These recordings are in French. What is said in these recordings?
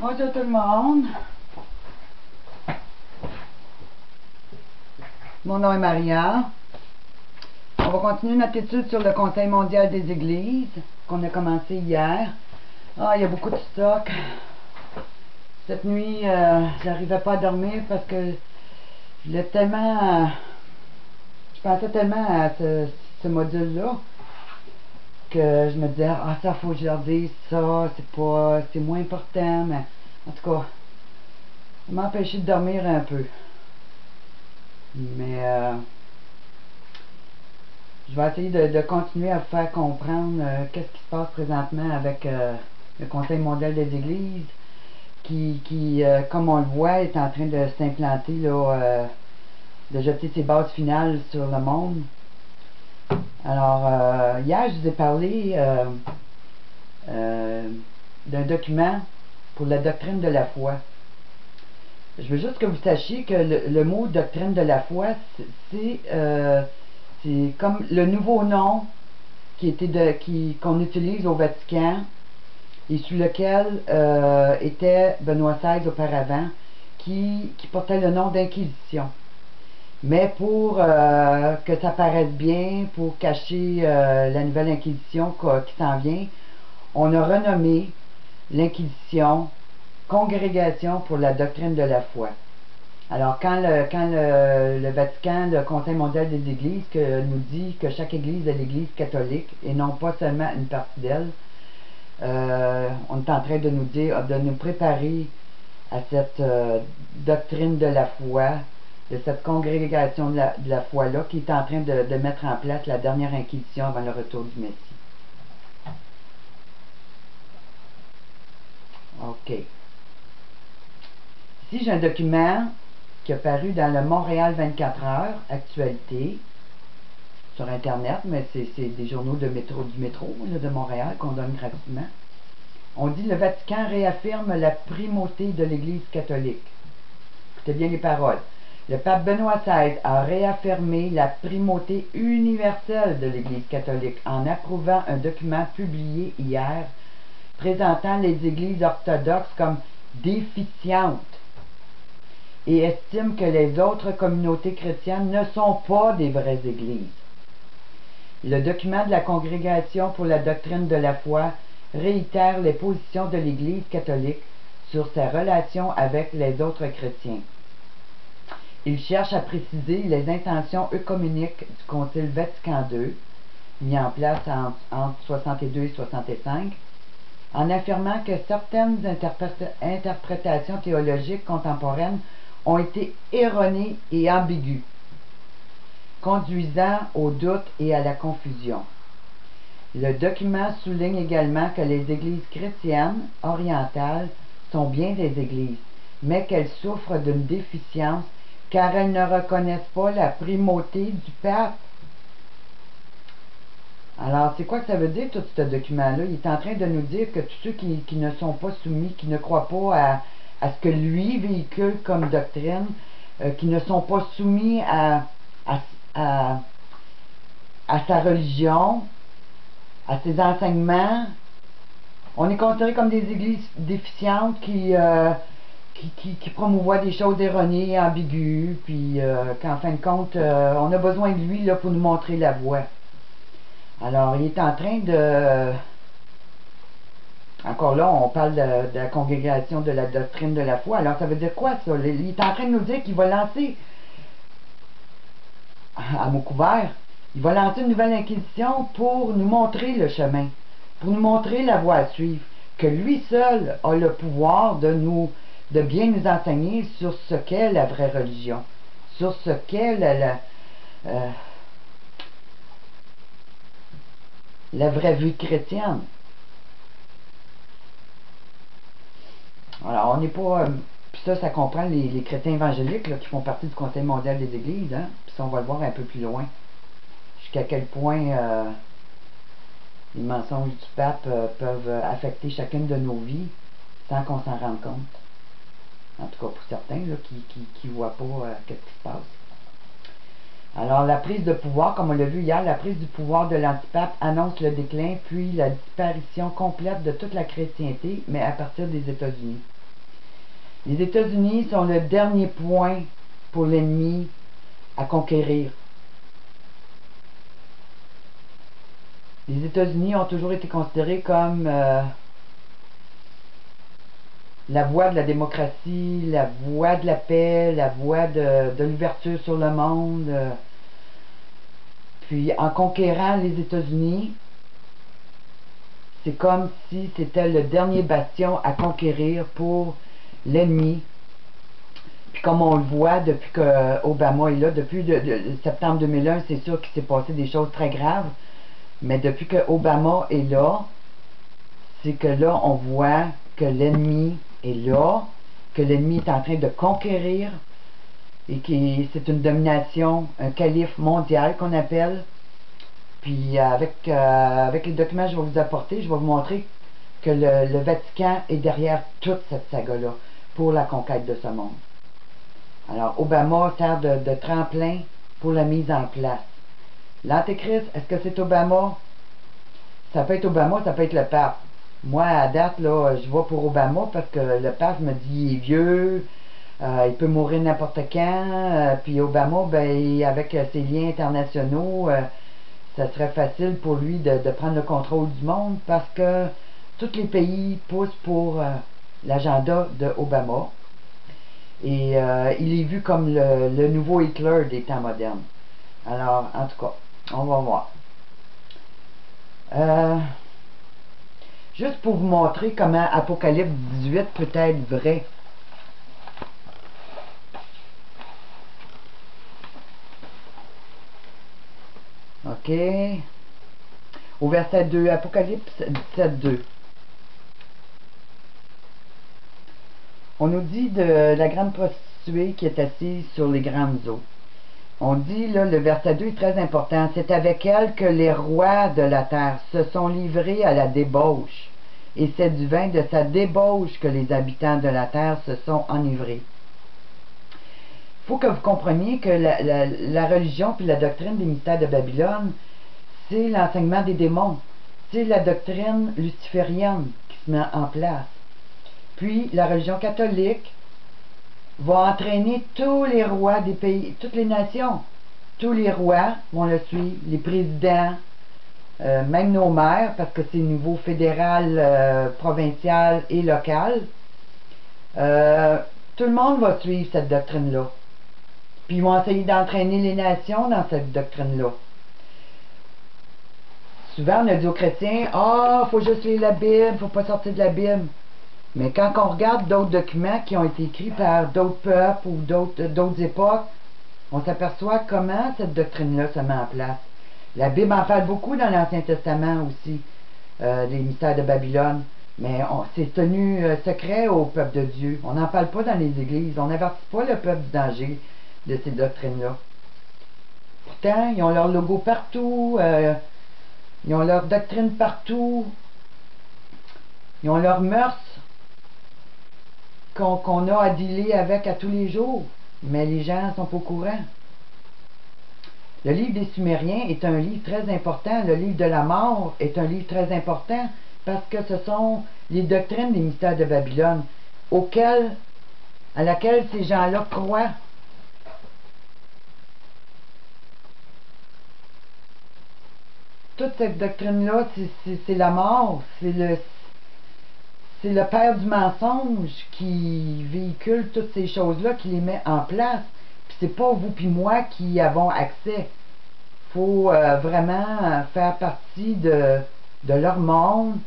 Bonjour tout le monde. Mon nom est Maria. On va continuer notre étude sur le Conseil mondial des Églises qu'on a commencé hier. Ah, il y a beaucoup de stock. Cette nuit, j'arrivais pas à dormir parce que je voulais tellement... je pensais tellement à ce module-là que je me disais, ah, ça, faut que je leur dise ça, c'est moins important, mais en tout cas, ça m'a empêché de dormir un peu. Mais je vais essayer de continuer à vous faire comprendre qu'est-ce qui se passe présentement avec le Conseil mondial des Églises, qui comme on le voit, est en train de s'implanter, là, de jeter ses bases finales sur le monde. Alors, hier, je vous ai parlé d'un document pour la doctrine de la foi. Je veux juste que vous sachiez que le mot doctrine de la foi, c'est comme le nouveau nom qu'on utilise au Vatican et sous lequel était Benoît XVI auparavant, qui portait le nom d'inquisition. Mais pour que ça paraisse bien, pour cacher la nouvelle inquisition qui s'en vient, on a renommé l'inquisition Congrégation pour la doctrine de la foi. Alors, quand le Vatican, le Conseil mondial des Églises, nous dit que chaque Église est l'Église catholique, et non pas seulement une partie d'elle, on est en train de nous dire, de nous préparer à cette doctrine de la foi, de cette congrégation de la foi-là, qui est en train de mettre en place la dernière inquisition avant le retour du Messie. OK. Ici, j'ai un document qui a paru dans le Montréal 24 heures, actualité, sur Internet, mais c'est des journaux du métro là, de Montréal qu'on donne gratuitement. On dit: le Vatican réaffirme la primauté de l'Église catholique. Écoutez bien les paroles. Le pape Benoît XVI a réaffirmé la primauté universelle de l'Église catholique en approuvant un document publié hier présentant les Églises orthodoxes comme déficientes et estime que les autres communautés chrétiennes ne sont pas des vraies églises. Le document de la Congrégation pour la doctrine de la foi réitère les positions de l'Église catholique sur sa relation avec les autres chrétiens. Il cherche à préciser les intentions œcuméniques du Concile Vatican II, mis en place entre 62 et 65, en affirmant que certaines interprétations théologiques contemporaines ont été erronées et ambiguës, conduisant au doute et à la confusion. Le document souligne également que les églises chrétiennes orientales sont bien des églises, mais qu'elles souffrent d'une déficience car elles ne reconnaissent pas la primauté du pape. Alors, c'est quoi que ça veut dire, tout ce document-là? Il est en train de nous dire que tous ceux qui ne sont pas soumis, qui ne croient pas à ce que lui véhicule comme doctrine, qui ne sont pas soumis à sa religion, à ses enseignements, on est considéré comme des églises déficientes qui promouvoient des choses erronées, ambiguës, puis qu'en fin de compte, on a besoin de lui là, pour nous montrer la voie. Alors, il est en train de... Encore là, on parle de la congrégation de la doctrine de la foi. Alors, ça veut dire quoi, ça? Il est en train de nous dire qu'il va lancer, à mot couvert, il va lancer une nouvelle inquisition pour nous montrer le chemin, pour nous montrer la voie à suivre, que lui seul a le pouvoir de bien nous enseigner sur ce qu'est la vraie religion, sur ce qu'est la vraie vie chrétienne. Alors, on n'est pas... puis ça comprend les chrétiens évangéliques là, qui font partie du Conseil mondial des Églises. Hein? Puis ça, on va le voir un peu plus loin. Jusqu'à quel point les mensonges du pape peuvent affecter chacune de nos vies sans qu'on s'en rende compte. En tout cas, pour certains là, qui ne voient pas ce qui se passe. Alors, la prise de pouvoir, comme on l'a vu hier, la prise du pouvoir de l'antipape annonce le déclin, puis la disparition complète de toute la chrétienté, mais à partir des États-Unis. Les États-Unis sont le dernier point pour l'ennemi à conquérir. Les États-Unis ont toujours été considérés comme la voie de la démocratie, la voie de la paix, la voie de l'ouverture sur le monde. Puis en conquérant les États-Unis, c'est comme si c'était le dernier bastion à conquérir pour l'ennemi. Puis comme on le voit depuis que Obama est là, depuis septembre 2001, c'est sûr qu'il s'est passé des choses très graves. Mais depuis que Obama est là, c'est que là, on voit que l'ennemi est là, que l'ennemi est en train de conquérir, et que c'est une domination, un calife mondial qu'on appelle. Puis avec les documents que je vais vous apporter, je vais vous montrer que le Vatican est derrière toute cette saga-là pour la conquête de ce monde. Alors, Obama sert de tremplin pour la mise en place. L'Antéchrist, est-ce que c'est Obama? Ça peut être Obama, ça peut être le pape. Moi, à date, là, je vais pour Obama parce que le pape me dit il est vieux, il peut mourir n'importe quand, puis Obama, ben, avec ses liens internationaux, ça serait facile pour lui de prendre le contrôle du monde parce que tous les pays poussent pour l'agenda de Obama. Et il est vu comme le nouveau Hitler des temps modernes. Alors, en tout cas, on va voir. Juste pour vous montrer comment Apocalypse 18 peut être vrai. OK. Au verset 2, Apocalypse 17, 2. On nous dit de la grande prostituée qui est assise sur les grandes eaux. On dit, là, le verset 2 est très important. C'est avec elle que les rois de la terre se sont livrés à la débauche. Et c'est du vin de sa débauche que les habitants de la terre se sont enivrés. Il faut que vous compreniez que la religion puis la doctrine des mystères de Babylone, c'est l'enseignement des démons. C'est la doctrine luciférienne qui se met en place. Puis, la religion catholique va entraîner tous les rois des pays, toutes les nations. Tous les rois vont le suivre, les présidents, même nos maires, parce que c'est niveau fédéral, provincial et local. Tout le monde va suivre cette doctrine-là. Puis ils vont essayer d'entraîner les nations dans cette doctrine-là. Souvent, on a dit aux chrétiens, « Ah, faut juste lire la Bible, faut pas sortir de la Bible. » Mais quand on regarde d'autres documents qui ont été écrits par d'autres peuples ou d'autres époques, on s'aperçoit comment cette doctrine-là se met en place. La Bible en parle beaucoup dans l'Ancien Testament aussi, les mystères de Babylone, mais c'est tenu secret au peuple de Dieu. On n'en parle pas dans les églises, on n'avertit pas le peuple du danger de ces doctrines-là. Pourtant, ils ont leur logo partout, ils ont leur doctrine partout, ils ont leurs mœurs qu'on a à dealer avec à tous les jours, mais les gens ne sont pas au courant. Le livre des Sumériens est un livre très important. Le livre de la mort est un livre très important parce que ce sont les doctrines des mystères de Babylone à laquelle ces gens-là croient. Toute cette doctrine-là, c'est la mort, c'est le père du mensonge qui véhicule toutes ces choses-là, qui les met en place. Puis c'est pas vous puis moi qui y avons accès. Faut vraiment faire partie de leur monde.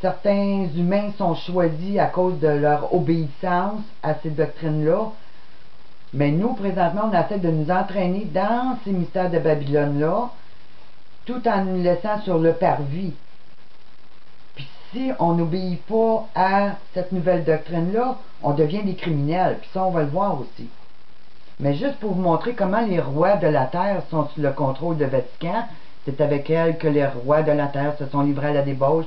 Certains humains sont choisis à cause de leur obéissance à ces doctrines-là. Mais nous, présentement, on essaie de nous entraîner dans ces mystères de Babylone-là, tout en nous laissant sur le parvis. Puis si on n'obéit pas à cette nouvelle doctrine-là, on devient des criminels. Puis ça, on va le voir aussi. Mais juste pour vous montrer comment les rois de la terre sont sous le contrôle de Vatican, c'est avec elle que les rois de la terre se sont livrés à la débauche,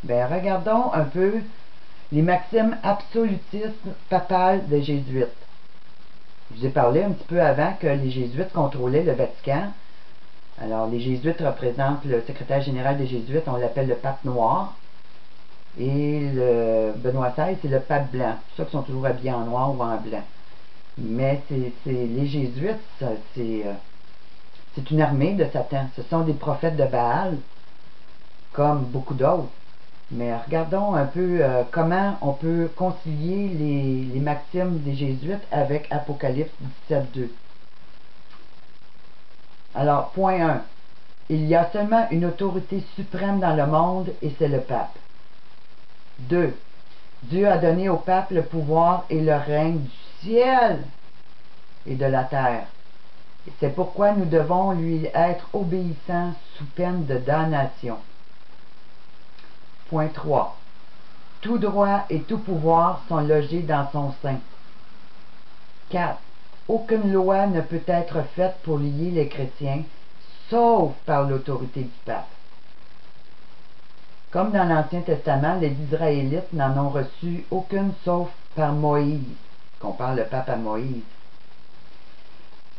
Ben, regardons un peu les maximes absolutistes papales des Jésuites. Je vous ai parlé un petit peu avant que les Jésuites contrôlaient le Vatican. Alors, les Jésuites représentent le secrétaire général des Jésuites, on l'appelle le pape noir. Et le Benoît XVI, c'est le pape blanc. C'est pour ça qu'ils sont toujours habillés en noir ou en blanc. Mais les jésuites, c'est une armée de Satan. Ce sont des prophètes de Baal, comme beaucoup d'autres. Mais regardons un peu comment on peut concilier les maximes des jésuites avec Apocalypse 17.2. Alors, point 1. Il y a seulement une autorité suprême dans le monde et c'est le pape. 2. Dieu a donné au pape le pouvoir et le règne du ciel et de la terre. C'est pourquoi nous devons lui être obéissants sous peine de damnation. Point 3. Tout droit et tout pouvoir sont logés dans son sein. 4. Aucune loi ne peut être faite pour lier les chrétiens, sauf par l'autorité du pape. Comme dans l'Ancien Testament, les Israélites n'en ont reçu aucune sauf par Moïse. Compare le pape à Moïse.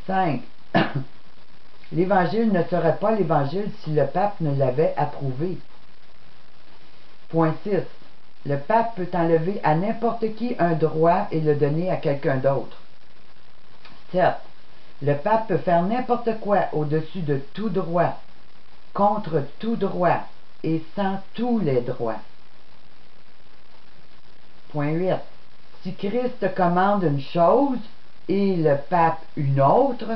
5. L'Évangile ne serait pas l'Évangile si le pape ne l'avait approuvé. Point 6. Le pape peut enlever à n'importe qui un droit et le donner à quelqu'un d'autre. 7. Le pape peut faire n'importe quoi au-dessus de tout droit, contre tout droit et sans tous les droits. Point 8. Si Christ commande une chose et le pape une autre,